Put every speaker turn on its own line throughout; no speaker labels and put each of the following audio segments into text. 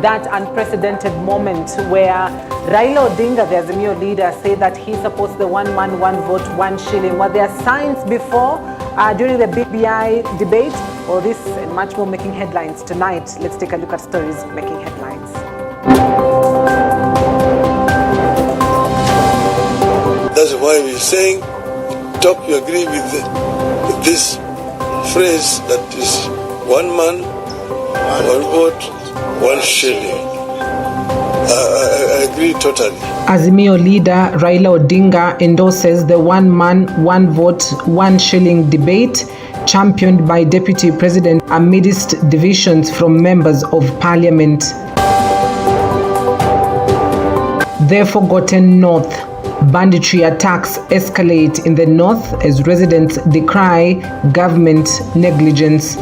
that unprecedented moment where Raila Odinga, the Azimio leader, said that he supports the one man, one vote, one shilling. Were there signs before during the BBI debate, or this and much more making headlines tonight? Let's take a look at stories making headlines.
That's why we're saying, talk, you agree with this phrase that is one man, one vote, one shilling. I agree totally.
Azimio leader Raila Odinga endorses the one man, one vote, one shilling debate championed by Deputy President amidst divisions from members of Parliament. The forgotten North. Banditry attacks escalate in the north as residents decry government negligence.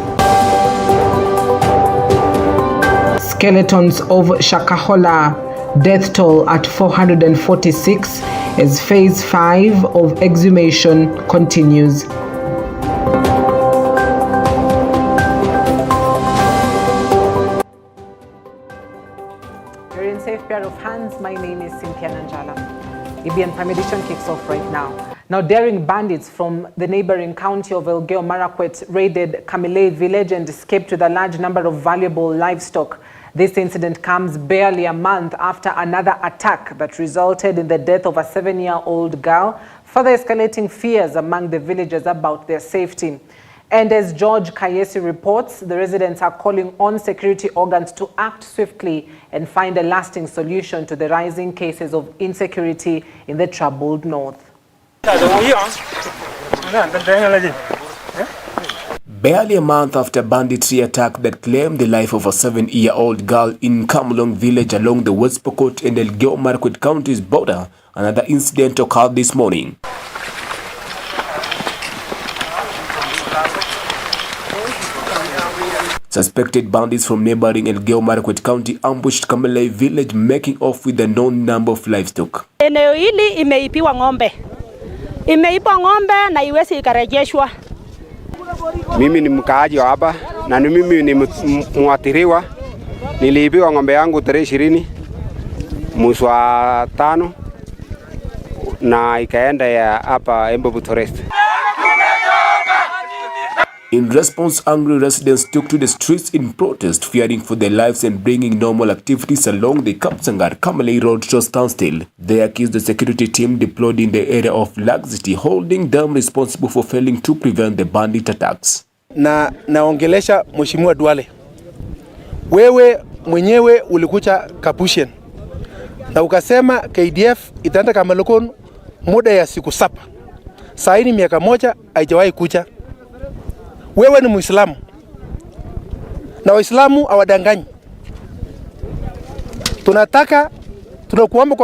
Skeletons of Shakahola, death toll at 446 as phase 5 of exhumation continues. You're in safe pair of hands. My name is Cynthia Nanjala. EBN Premeditation kicks off right now. Now, daring bandits from the neighboring county of Elgeyo Marakwet raided Kamilei village and escaped with a large number of valuable livestock. This incident comes barely a month after another attack that resulted in the death of a 7-year-old girl, further escalating fears among the villagers about their safety. And as George Kayesi reports, the residents are calling on security organs to act swiftly and find a lasting solution to the rising cases of insecurity in the troubled north.
Barely a month after banditry attack that claimed the life of a 7-year-old girl in Kamlong village along the West Pokot and Elgeyo Marakwet counties border, another incident occurred this morning. Suspected bandits from neighboring Elgeyo Marakwet County ambushed Kamilei village, making off with a known number of livestock.
Eneo hili imeipiwa ng'ombe. Imeipiwa ng'ombe na iwezi ikarejeshwa.
Mimi ni mkaaji wa hapa na mimi ni muathiriwa. Niliibiwa ng'ombe yangu tarehe 20 mwezi wa 5 na ikaenda ya hapa Embu Forest.
In response, angry residents took to the streets in protest, fearing for their lives and bringing normal activities along the Kapsangar-Kamilei road to a standstill. They accused the security team deployed in the area of laxity, holding them responsible for failing to prevent the bandit attacks.
Naongelesha Mheshimiwa Duale. Wewe mwenyewe ulikuja Kapushen na ukasema KDF itaenda Kamalokon muda ya siku 7. Sasa ni miaka 1 haijawahi kuja. Wewe ni Muislamu na Waislamu hawadanganyi. Tunakuomba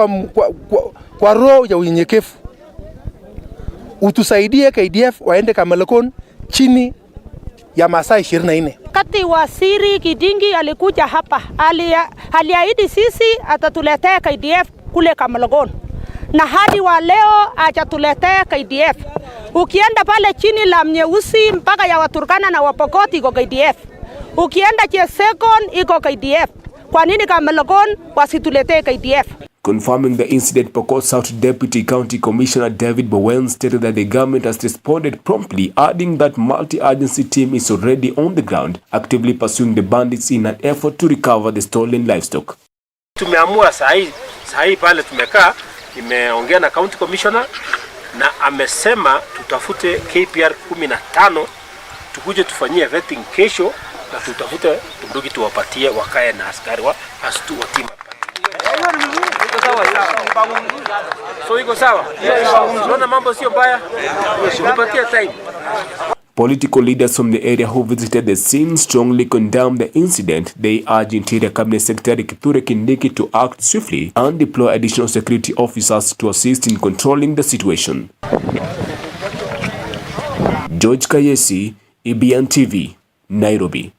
kwa roho ya unyenyekevu utusaidie KDF waende Kamalokon chini ya masaa 24.
Kati waziri Kidingi alikuja hapa, aliahidi sisi atatuletea KDF kule Kamalokon, na hadi wa leo hajatuletea KDF. Ukienda pale chini la Mnyeusi mpaka ya Waturkana na Wapokoti iko KDF. Ukienda Chesekon iko KDF. Kwa nini Kamalokon wasituletee KDF?
Confirming the incident, Pokot South Deputy County Commissioner David Bowen stated that the government has responded promptly, adding that multi-agency team is already on the ground, actively pursuing the bandits in an effort to recover the stolen livestock.
Tumeamua sahi pale tumekaa, imeongea na County Commissioner na amesema tutafute KPR 15 tukuje tufanyie vetting kesho na tutafute bunduki tuwapatie wakae na askari wa astu watima. So iko sawa. Unaona mambo sio mbaya. Tupatie time.
Political leaders from the area who visited the scene strongly condemned the incident. They urge Interior Cabinet Secretary Kithure Kindiki to act swiftly and deploy additional security officers to assist in controlling the situation. George Kayesi, EBN TV, Nairobi.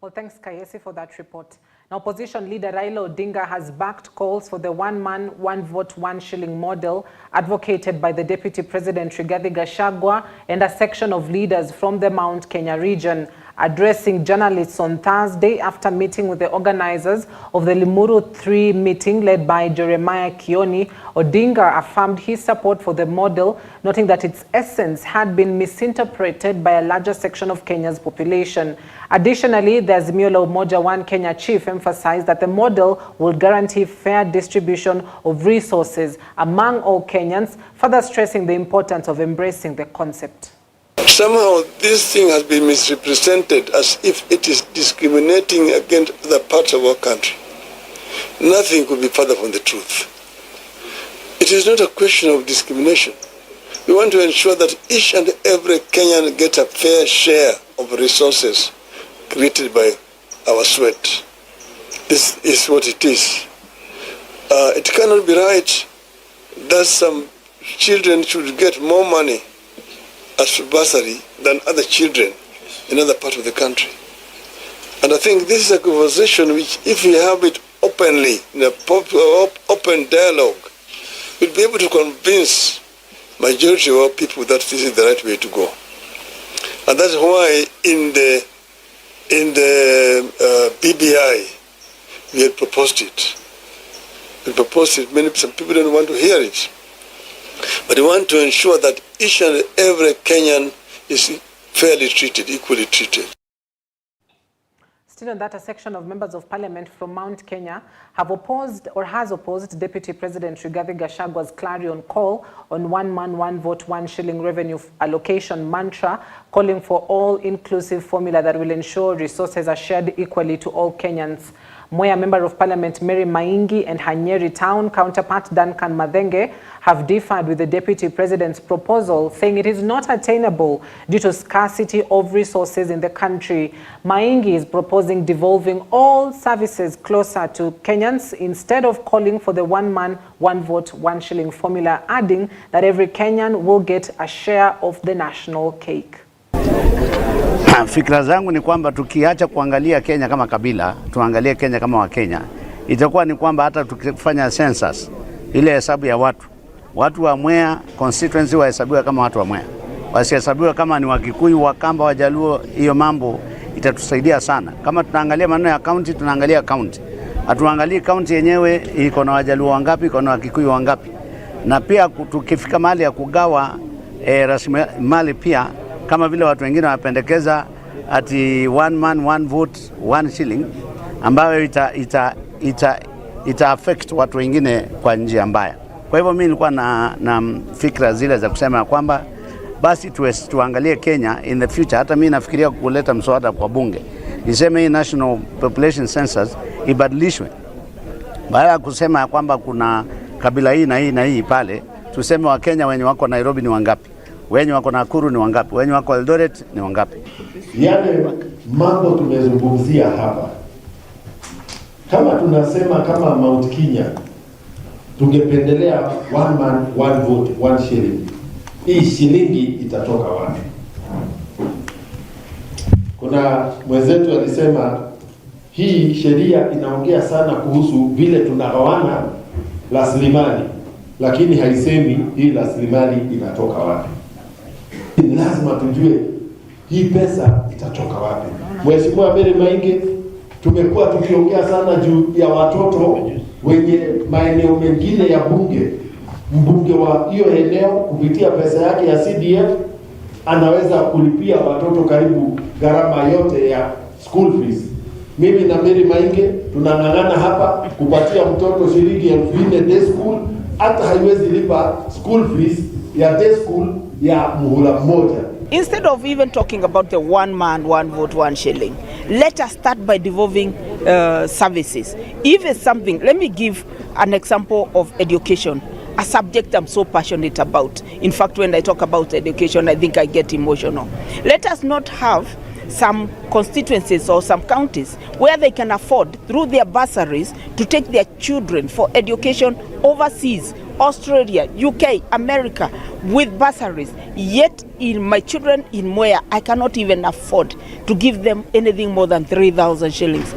Well, thanks, Kayesi, for that report. Now, opposition leader Raila Odinga has backed calls for the one man, one vote, one shilling model advocated by the Deputy President Rigathi Gachagua and a section of leaders from the Mount Kenya region. Addressing journalists on Thursday after meeting with the organizers of the Limuru 3 meeting led by Jeremiah Kioni, Odinga affirmed his support for the model, noting that its essence had been misinterpreted by a larger section of Kenya's population. Additionally, the Azimio la Umoja One Kenya chief emphasized that the model will guarantee fair distribution of resources among all Kenyans, further stressing the importance of embracing the concept.
Somehow this thing has been misrepresented as if it is discriminating against other parts of our country. Nothing could be further from the truth. It is not a question of discrimination. We want to ensure that each and every Kenyan gets a fair share of resources created by our sweat. This is what it is. It cannot be right that some children should get more money as bursary than other children in other parts of the country. And I think this is a conversation which, if we have it openly, in a open dialogue, we'll be able to convince majority of our people that this is the right way to go. And that's why in the BBI, we had proposed it. We proposed it, some people don't want to hear it. But we want to ensure that each and every Kenyan is fairly treated, equally treated.
Still on that, a section of members of parliament from Mount Kenya have opposed or has opposed Deputy President Rigathi Gachagwa's clarion call on one man, one vote, one shilling revenue allocation mantra, calling for all-inclusive formula that will ensure resources are shared equally to all Kenyans. Mwea Member of Parliament Mary Maingi and her Nyeri Town counterpart Duncan Madhenge have differed with the Deputy President's proposal, saying it is not attainable due to scarcity of resources in the country. Maingi is proposing devolving all services closer to Kenyans instead of calling for the one man, one vote, one shilling formula, adding that every Kenyan will get a share of the national cake.
Fikra zangu ni kwamba tukiacha kuangalia Kenya kama kabila, tuangalie Kenya kama Wakenya, itakuwa ni kwamba hata tukifanya census, ile hesabu ya watu wa Mwea constituency wahesabiwa kama watu wa Mwea, wasihesabiwa kama ni Wakikuyu, Wakamba, Wajaluo. Hiyo mambo itatusaidia sana. Kama tunaangalia maneno ya county, tunaangalia county. Hatuangalie county yenyewe iko na Wajaluo wangapi, iko na Wakikuyu wangapi. Na pia tukifika mahali ya kugawa rasilimali pia, kama vile watu wengine wanapendekeza ati one man, one vote, one shilling, ambayo ita affect watu wengine kwa njia mbaya. Kwa hivyo mimi nilikuwa na fikra zile za kusema kwamba basi tuangalie Kenya in the future. Hata mimi nafikiria kuleta mswada kwa bunge, niseme hii national population census ibadilishwe. Baada ya kusema kwamba kuna kabila hii na hii na hii pale, tuseme wa Kenya wenye wako Nairobi ni wangapi, wenye wako Nakuru ni wangapi, wenye wako Eldoret ni wangapi.
Yale mambo tumezungumzia hapa, kama tunasema kama Mount Kenya tungependelea one man, one vote, one shilling, hii shilingi itatoka wapi? Kuna mwenzetu alisema hii sheria inaongea sana kuhusu vile tunagawana rasilimali, lakini haisemi hii rasilimali inatoka wapi. Ni lazima tujue hii pesa itatoka wapi. Mheshimiwa Mary Maingi, tumekuwa tukiongea sana juu ya watoto wenye maeneo mengine ya bunge. Mbunge wa hiyo eneo kupitia pesa yake ya CDF anaweza kulipia watoto karibu gharama yote ya school fees. Mimi na Mary Maingi tunang'ang'ana hapa kupatia mtoto shilingi 4,000 day school, hata haiwezi lipa school fees ya day school ya muhula mmoja.
Instead of even talking about the one man, one vote, one shilling, let us start by devolving services. If it's something, let me give an example of education, a subject I'm so passionate about. In fact, when I talk about education, I think I get emotional. Let us not have some constituencies or some counties where they can afford, through their bursaries, to take their children for education overseas, Australia, UK, America, with bursaries. Yet in my children in Mwea, I cannot even afford to give them anything more than 3,000 shillings.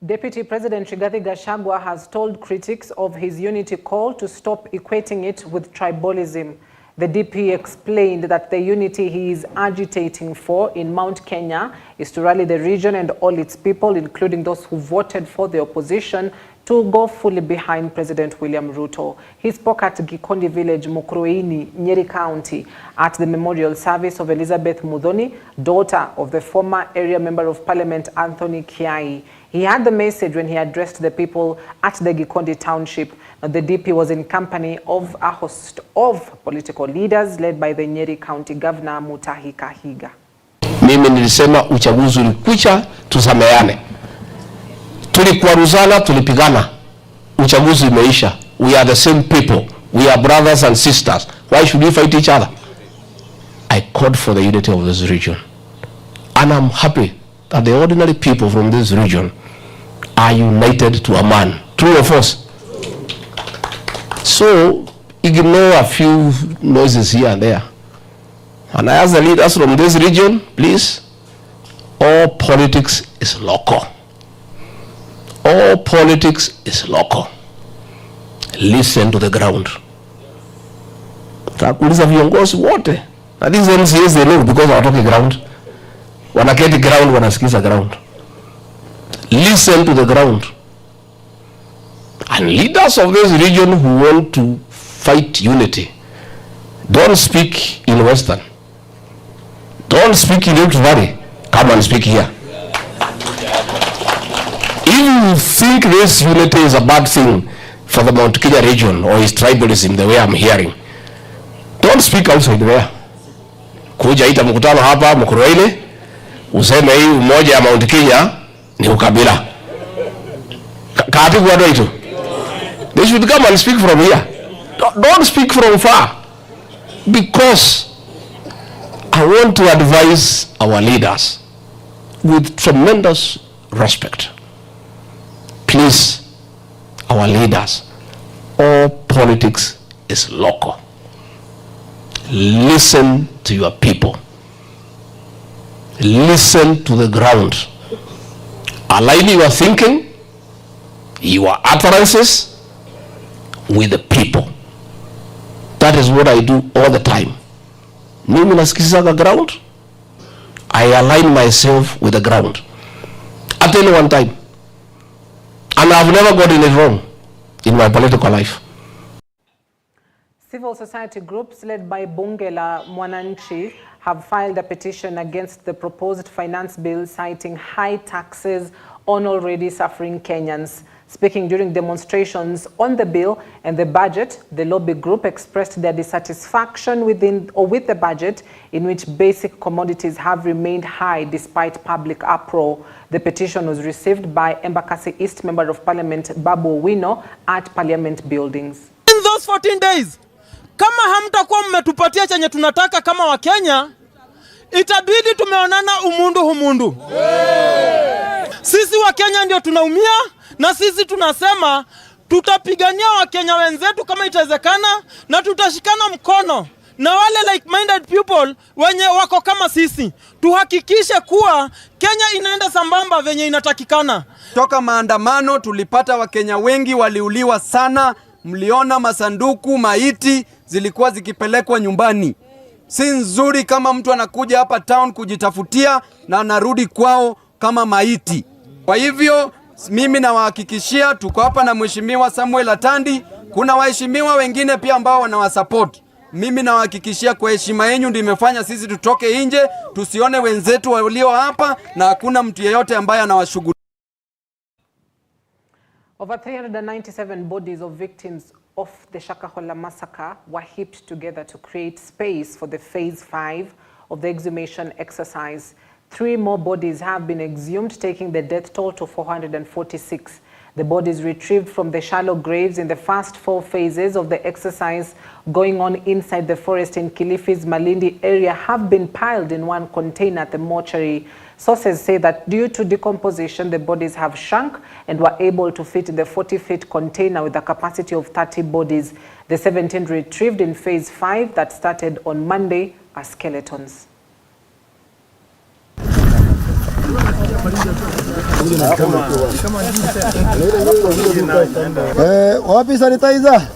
Deputy President Rigathi Gachagua has told critics of his unity call to stop equating it with tribalism. The DP explained that the unity he is agitating for in Mount Kenya is to rally the region and all its people, including those who voted for the opposition, to go fully behind President William Ruto. He spoke at Gikondi Village, Mukurweini, Nyeri County, at the memorial service of Elizabeth Muthoni, daughter of the former area member of parliament Anthony Kiai. He had the message when he addressed the people at the Gikondi township. The DP was in company of a host of political leaders led by the Nyeri County Governor Mutahi Kahiga.
Mimi nilisema uchaguzi ulikucha, tusameane. Tulikwaruzana, tulipigana. Uchaguzi umeisha. We are the same people. We are brothers and sisters. Why should we fight each other? I called for the unity of this region. And I'm happy that the ordinary people from this region are united to a man. True or false? So, ignore a few noises here and there. And I ask the leaders from this region, please, all politics is local. All politics is local. Listen to the ground. Takuliza viongozi wote. Na these MCAs, they know because we're talking ground. Wanaketi ground, wanasikiza ground. Listen to the ground. And leaders of this region who want to fight unity, don't speak in Western. Don't speak in Rift Valley. Come and speak here. If you think this unity is a bad thing for the Mount Kenya region or is tribalism the way I'm hearing, don't speak outside there. Kuja ita mkutano hapa Mukurweini, useme hii umoja ya Mount Kenya ni ukabila. Kaati kwa ito. They should come and speak from here. Don't speak from far. Because I want to advise our leaders with tremendous respect. Please, our leaders, all politics is local. Listen to your people. Listen to the ground. Align your thinking, your utterances with the people. That is what I do all the time. Mimi nasikiza the ground. I align myself with the ground. At any one time. And I've never gotten it wrong in my political life.
Civil society groups led by Bunge la Mwananchi have filed a petition against the proposed finance bill, citing high taxes on already suffering Kenyans. Speaking during demonstrations on the bill and the budget, the lobby group expressed their dissatisfaction with the budget, in which basic commodities have remained high despite public uproar. The petition was received by Embakasi East Member of Parliament Babu Owino at Parliament buildings.
In those 14 days, kama hamtakuwa mmetupatia chenye tunataka kama wa Kenya, itabidi tumeonana umundu humundu. Sisi wa Kenya ndio tunaumia, na sisi tunasema tutapigania wa Kenya wenzetu kama itawezekana, na tutashikana mkono na wale like-minded people wenye wako kama sisi. Tuhakikishe kuwa Kenya inaenda sambamba venye inatakikana.
Toka maandamano tulipata Wakenya wengi waliuliwa sana. Mliona masanduku, maiti zilikuwa zikipelekwa nyumbani. Si nzuri kama mtu anakuja hapa town kujitafutia na anarudi kwao kama maiti. Kwa hivyo mimi nawahakikishia tuko hapa na Mheshimiwa Samuel Atandi. Kuna waheshimiwa wengine pia ambao wanawasupport. Mimi nawahakikishia kwa heshima yenu ndio imefanya sisi tutoke nje, tusione wenzetu walio hapa na hakuna mtu yeyote ambaye anawashughulikia.
Over 397 bodies of victims of the Shakahola massacre were heaped together to create space for the phase 5 of the exhumation exercise. 3 more bodies have been exhumed, taking the death toll to 446. The bodies retrieved from the shallow graves in the first 4 phases of the exercise going on inside the forest in Kilifi's Malindi area have been piled in one container at the mortuary. Sources say that due to decomposition, the bodies have shrunk and were able to fit in the 40-feet container with a capacity of 30 bodies. The 17 retrieved in phase 5 that started on Monday are skeletons.
Wapi sanitizer?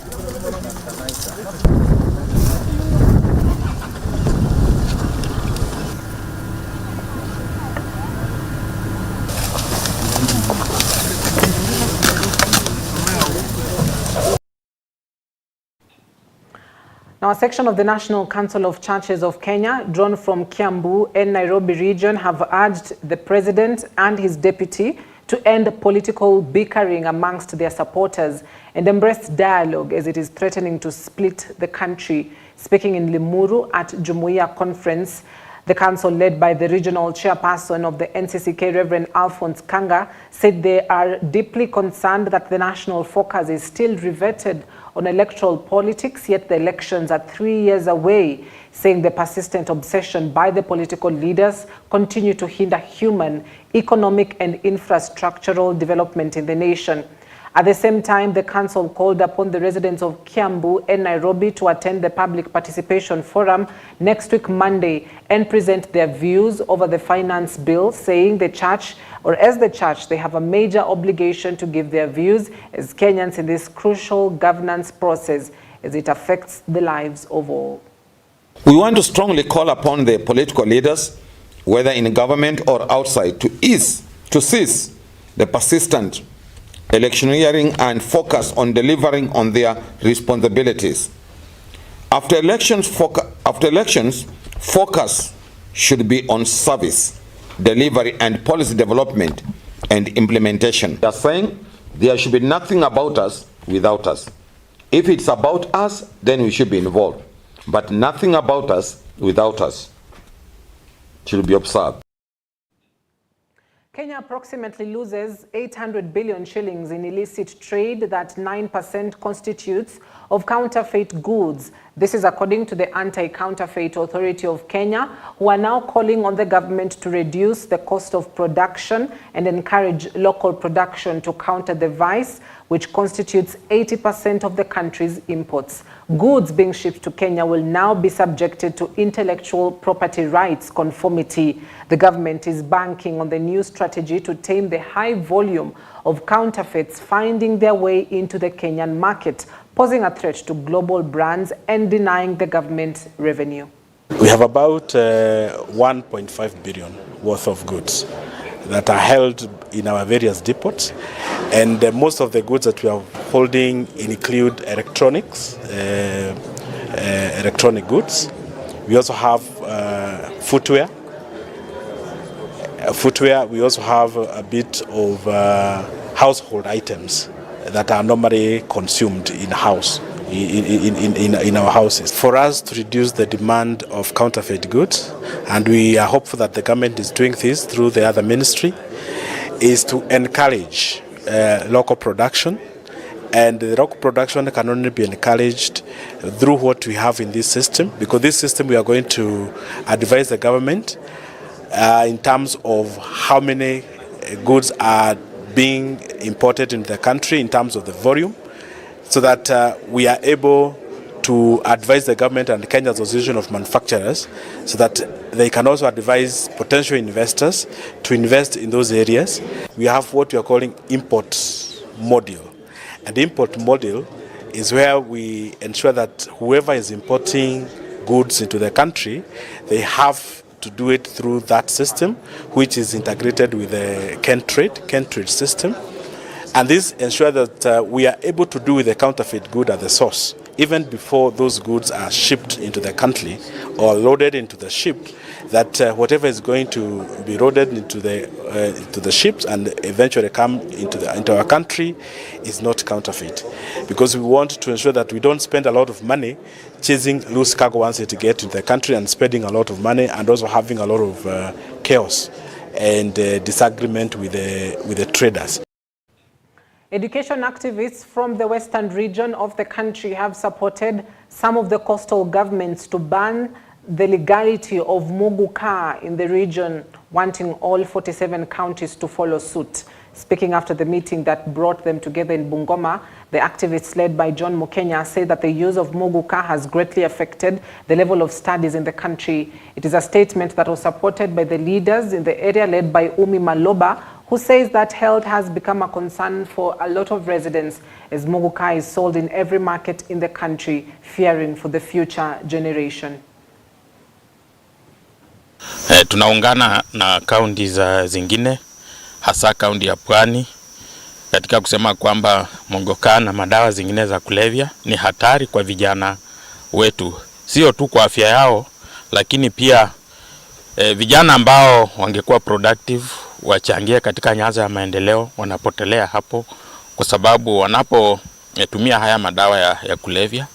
Now, a section of the National Council of Churches of Kenya, drawn from Kiambu and Nairobi region, have urged the president and his deputy to end political bickering amongst their supporters and embrace dialogue as it is threatening to split the country. Speaking in Limuru at Jumuiya Conference, the council, led by the regional chairperson of the NCCK, Reverend Alphonse Kanga, said they are deeply concerned that the national focus is still reverted on electoral politics, yet the elections are 3 years away, saying the persistent obsession by the political leaders continue to hinder human, economic and infrastructural development in the nation. At the same time, the council called upon the residents of Kiambu and Nairobi to attend the public participation forum next week Monday and present their views over the finance bill, saying the church, or as the church, they have a major obligation to give their views as Kenyans in this crucial governance process as it affects the lives of all.
We want to strongly call upon the political leaders, whether in government or outside, to cease the persistent electioneering and focus on delivering on their responsibilities. After elections, focus should be on service, delivery and policy development and implementation. They are saying there should be nothing about us without us. If it's about us, then we should be involved, but nothing about us without us should be observed.
Kenya approximately loses 800 billion shillings in illicit trade that 9% constitutes of counterfeit goods. This is according to the Anti-Counterfeit Authority of Kenya, who are now calling on the government to reduce the cost of production and encourage local production to counter the vice, which constitutes 80% of the country's imports. Goods being shipped to Kenya will now be subjected to intellectual property rights conformity. The government is banking on the new strategy to tame the high volume of counterfeits finding their way into the Kenyan market, posing a threat to global brands and denying the government revenue.
We have about 1.5 billion worth of goods that are held in our various depots, and most of the goods that we are holding include electronics, electronic goods. We also have footwear. We also have a bit of household items that are normally consumed in house. In our houses. For us to reduce the demand of counterfeit goods, and we are hopeful that the government is doing this through the other ministry, is to encourage local production, and the local production can only be encouraged through what we have in this system, because this system we are going to advise the government in terms of how many goods are being imported into the country in terms of the volume, so that we are able to advise the government and the Kenya Association of Manufacturers so that they can also advise potential investors to invest in those areas. We have what we are calling import module. And the import module is where we ensure that whoever is importing goods into the country, they have to do it through that system, which is integrated with the Kentrade system. And this ensures that we are able to do with the counterfeit good at the source, even before those goods are shipped into the country or loaded into the ship, that whatever is going to be loaded into the ships and eventually come into our country is not counterfeit. Because we want to ensure that we don't spend a lot of money chasing loose cargo once it gets into the country, and spending a lot of money and also having a lot of chaos and disagreement with the traders.
Education activists from the western region of the country have supported some of the coastal governments to ban the legality of muguka in the region, wanting all 47 counties to follow suit. Speaking after the meeting that brought them together in Bungoma, the activists led by John Mukenya say that the use of muguka has greatly affected the level of studies in the country. It is a statement that was supported by the leaders in the area led by Umi Maloba, who says that health has become a concern for a lot of residents as muguka is sold in every market in the country, fearing for the future generation.
Tunaungana na kaunti za zingine, hasa kaunti ya Pwani, katika kusema kwamba muguka na madawa zingine za kulevya ni hatari kwa vijana wetu, sio tu kwa afya yao, lakini pia vijana ambao wangekuwa productive wachangie katika nyanza ya maendeleo wanapotelea hapo, kwa sababu wanapotumia haya madawa ya kulevya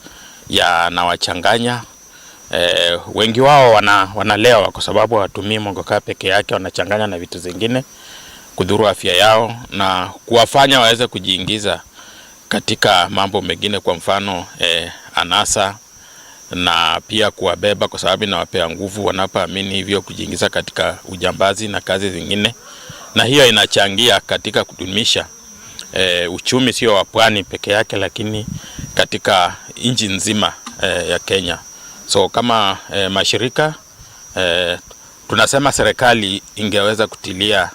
yanawachanganya. Wengi wao wanalewa kwa sababu hawatumii mogoka peke yake, wanachanganya na vitu zingine kudhuru afya yao na kuwafanya waweze kujiingiza katika mambo mengine, kwa mfano anasa, na pia kuwabeba kwa sababu inawapea nguvu wanapoamini hivyo, kujiingiza katika ujambazi na kazi zingine, na hiyo inachangia katika kudumisha uchumi sio wa pwani peke yake, lakini katika nchi nzima ya Kenya. So kama mashirika tunasema serikali ingeweza kutilia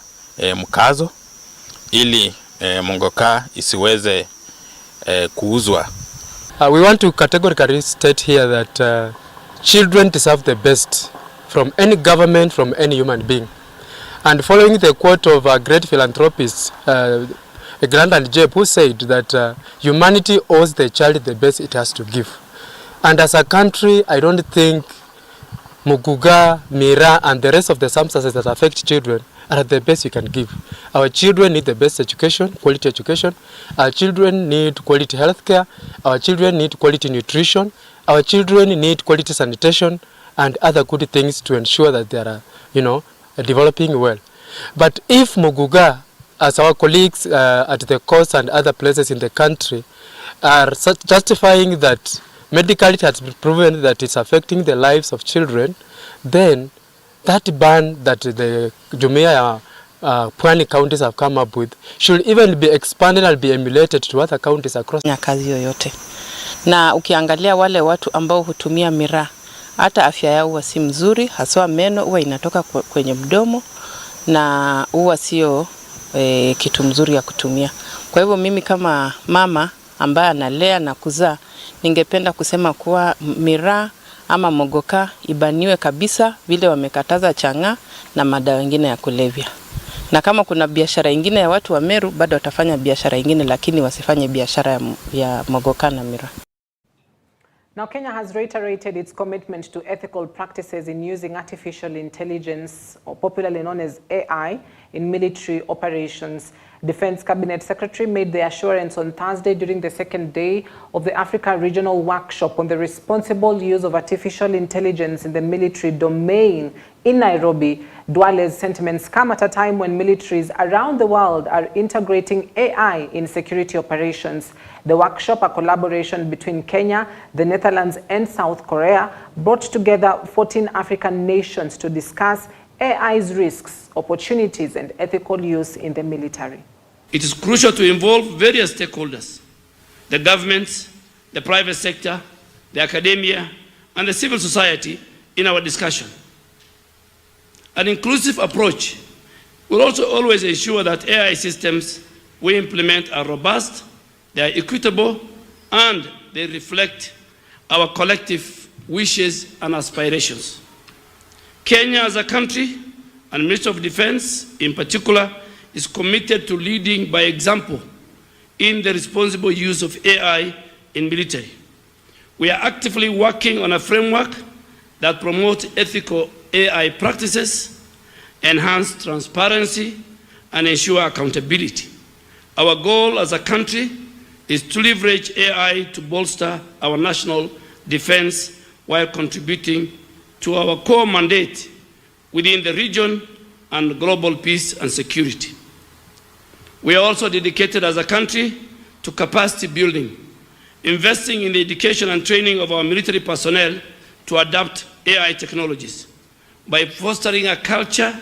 mkazo ili mongoka isiweze kuuzwa.
We want to categorically state here that children deserve the best from any government, from any human being. And following the quote of a great philanthropist, Grant and Jeb, who said that humanity owes the child the best it has to give. And as a country, I don't think Muguga, Mira, and the rest of the substances that affect children are the best you can give. Our children need the best education, quality education. Our children need quality healthcare. Our children need quality nutrition. Our children need quality sanitation and other good things to ensure that they are, developing well. But if Muguga, as our colleagues at the coast and other places in the country, are justifying that medically it has been proven that it's affecting the lives of children, then that ban that the Jumuiya Pwani counties have come up with should even be expanded and be emulated to other counties across.
Kazi yoyote. Na ukiangalia wale watu ambao hutumia miraa, hata afya yao huwa si mzuri, haswa meno huwa inatoka kwenye mdomo na huwa sio kitu mzuri ya kutumia. Kwa hivyo mimi kama mama ambaye analea na kuzaa, ningependa kusema kuwa miraa ama mogoka ibaniwe kabisa vile wamekataza chang'aa na madawa mengine ya kulevya. Na kama kuna biashara ingine ya watu wa Meru, bado watafanya biashara ingine, lakini wasifanye biashara ya mogoka na miraa.
Now, Kenya has reiterated its commitment to ethical practices in using artificial intelligence, or popularly known as AI, in military operations. Defense Cabinet Secretary made the assurance on Thursday during the second day of the Africa Regional Workshop on the responsible use of artificial intelligence in the military domain in Nairobi. Duale's sentiments come at a time when militaries around the world are integrating AI in security operations. The workshop, a collaboration between Kenya, the Netherlands, and South Korea, brought together 14 African nations to discuss AI's risks, opportunities, and ethical use in the military.
It is crucial to involve various stakeholders, the governments, the private sector, the academia, and the civil society in our discussion. An inclusive approach will also always ensure that AI systems we implement are robust, they are equitable, and they reflect our collective wishes and aspirations. Kenya as a country, and Ministry of Defense in particular, is committed to leading by example in the responsible use of AI in military. We are actively working on a framework that promotes ethical AI practices, enhance transparency, and ensure accountability. Our goal as a country is to leverage AI to bolster our national defense while contributing to our core mandate within the region and global peace and security. We are also dedicated as a country to capacity building, investing in the education and training of our military personnel to adapt AI technologies. By fostering a culture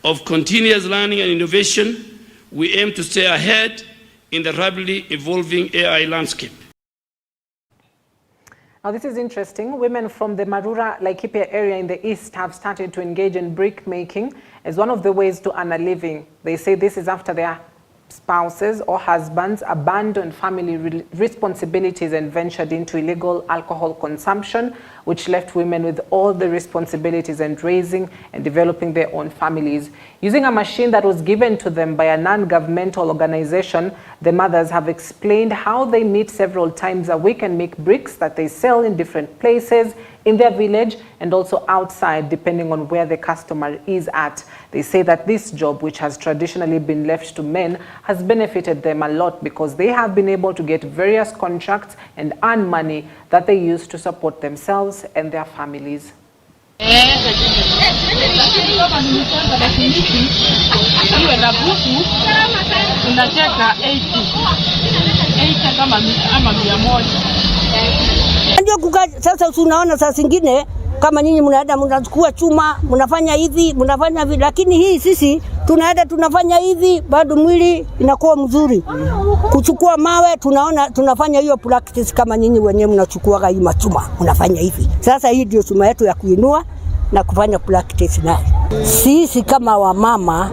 of continuous learning and innovation, we aim to stay ahead in the rapidly evolving AI landscape.
Now, this is interesting. Women from the Marura, Laikipia area in the east have started to engage in brick making as one of the ways to earn a living. They say this is after their spouses or husbands abandoned family responsibilities and ventured into illegal alcohol consumption, which left women with all the responsibilities and raising and developing their own families. Using a machine that was given to them by a non-governmental organization, the mothers have explained how they meet several times a week and make bricks that they sell in different places in their village and also outside, depending on where the customer is at. They say that this job, which has traditionally been left to men, has benefited them a lot because they have been able to get various contracts and earn money that they use to support themselves and their families.
Ndio kukaa sasa, unaona saa zingine kama nyinyi mnaenda mnachukua chuma mnafanya hivi mnafanya hivi, lakini hii sisi tunaenda tunafanya hivi bado mwili inakuwa mzuri. Kuchukua mawe tunaona tunafanya hiyo practice kama nyinyi wenyewe mnachukua hii machuma mnafanya hivi. Sasa hii ndio chuma yetu ya kuinua na kufanya practice nayo. Sisi kama wamama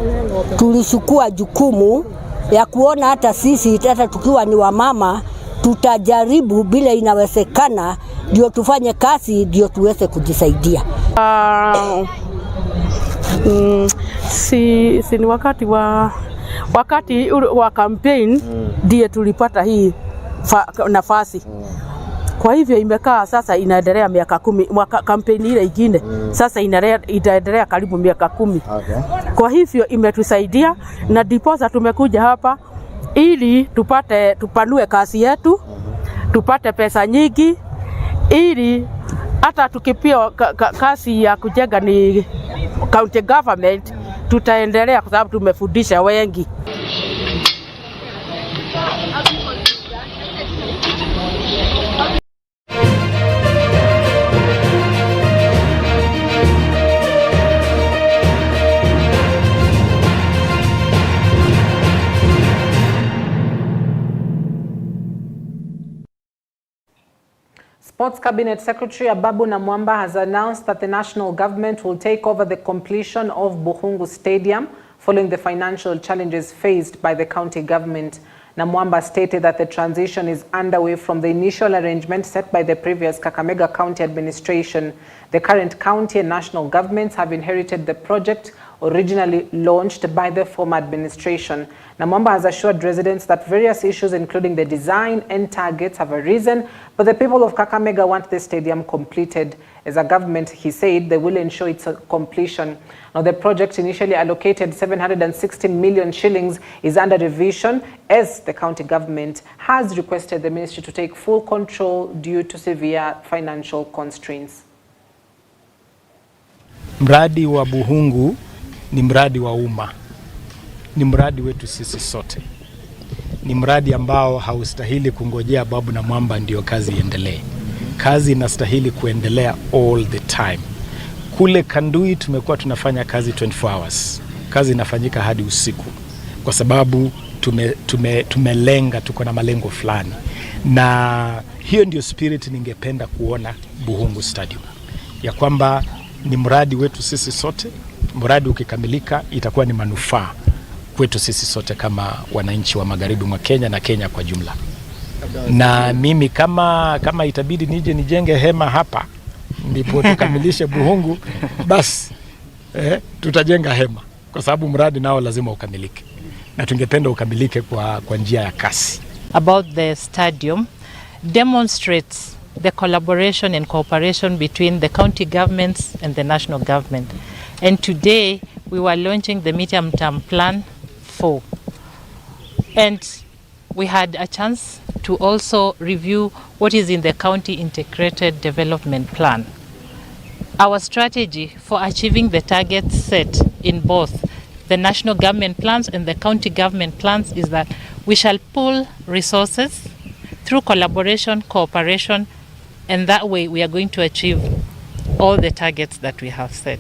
tulichukua jukumu ya kuona hata sisi hata tukiwa ni wamama tutajaribu bila inawezekana ndio tufanye kazi ndio tuweze kujisaidia.
Si ni wakati wa campaign ndio tulipata hii nafasi. Kwa hivyo imekaa sasa inaendelea miaka 10, campaign ile nyingine sasa inaendelea karibu miaka 10. Okay. Kwa hivyo imetusaidia na diposa tumekuja hapa ili tupanue kazi yetu, tupate pesa nyingi, ili hata tukipia kazi ya kujenga ni county government tutaendelea kwa sababu tumefundisha wengi.
Sports Cabinet Secretary Ababu Namwamba has announced that the national government will take over the completion of Buhungu Stadium following the financial challenges faced by the county government. Namwamba stated that the transition is underway from the initial arrangement set by the previous Kakamega County administration. The current county and national governments have inherited the project originally launched by the former administration. Namwamba has assured residents that various issues including the design and targets have arisen, but the people of Kakamega want the stadium completed. As a government, he said, they will ensure its completion. Now, the project initially allocated 760 million shillings is under revision as the county government has requested the ministry to take full control due to severe financial constraints.
Mradi wa Buhungu ni mradi wa umma. Ni mradi wetu sisi sote. Ni mradi ambao haustahili kungojea Babu na Mwamba ndio kazi iendelee. Kazi inastahili kuendelea all the time. Kule Kandui tumekuwa tunafanya kazi 24 hours. Kazi inafanyika hadi usiku kwa sababu tumelenga, tuko na malengo fulani. Na hiyo ndio spirit ningependa kuona Buhungu Stadium. Ya kwamba ni mradi wetu sisi sote. Mradi ukikamilika itakuwa ni manufaa kwetu sisi sote kama wananchi wa magharibi mwa Kenya na Kenya kwa jumla. Na mimi kama itabidi nije nijenge hema hapa ndipo tukamilishe Buhungu, basi tutajenga hema kwa sababu mradi nao lazima ukamilike. Na tungependa ukamilike kwa njia ya kasi.
About the stadium demonstrates the collaboration and cooperation between the county governments and the national government. And today we were launching the medium-term plan 4. And we had a chance to also review what is in the county integrated development plan. Our strategy for achieving the targets set in both the national government plans and the county government plans is that we shall pool resources through collaboration, cooperation, and that way we are going to achieve all the targets that we have set.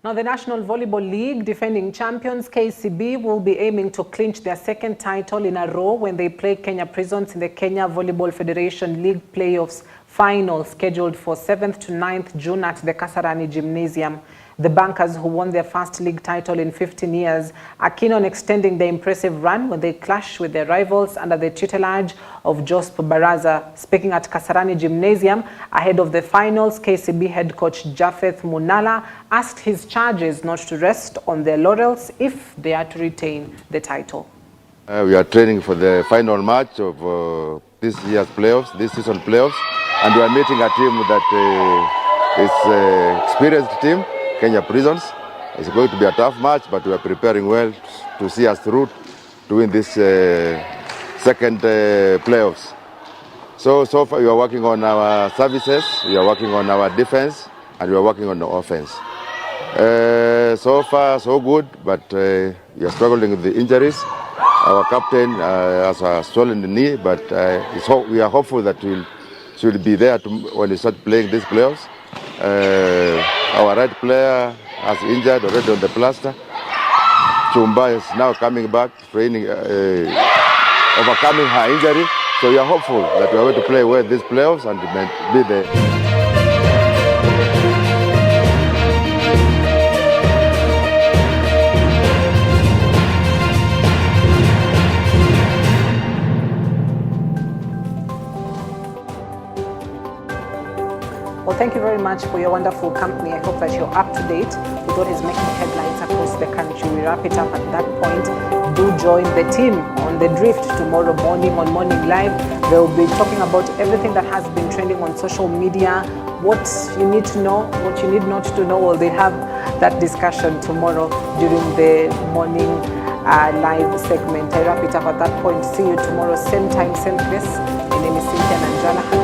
Now, the National Volleyball League defending champions KCB will be aiming to clinch their second title in a row when they play Kenya Prisons in the Kenya Volleyball Federation League Playoffs final scheduled for 7th to 9th June at the Kasarani Gymnasium. The Bankers, who won their first league title in 15 years, are keen on extending their impressive run when they clash with their rivals under the tutelage of Josp Baraza. Speaking at Kasarani Gymnasium ahead of the finals, KCB head coach Japheth Munala asked his charges not to rest on their laurels if they are to retain the title.
We are training for the final match of this year's playoffs, this season playoffs, and we are meeting a team that is an experienced team, Kenya Prisons. It's going to be a tough match, but we are preparing well to see us through to win this second playoffs. So far we are working on our services, we are working on our defense, and we are working on the offense. So far so good, but we are struggling with the injuries. Our captain has a swollen knee, but we are hopeful that she'll be there when we start playing these playoffs. Our right player has injured already on the plaster. Chumba is now coming back, training, overcoming her injury. So we are hopeful that we are going to play well these playoffs and be there.
Well, thank you very much for your wonderful company. I hope that you're up to date with what is making headlines across the country. We wrap it up at that point. Do join the team on The Drift tomorrow morning on Morning Live. They'll be talking about everything that has been trending on social media, what you need to know, what you need not to know. Well, they have that discussion tomorrow during the morning live segment. I wrap it up at that point. See you tomorrow, same time, same place. My name is Cynthia Nanjala.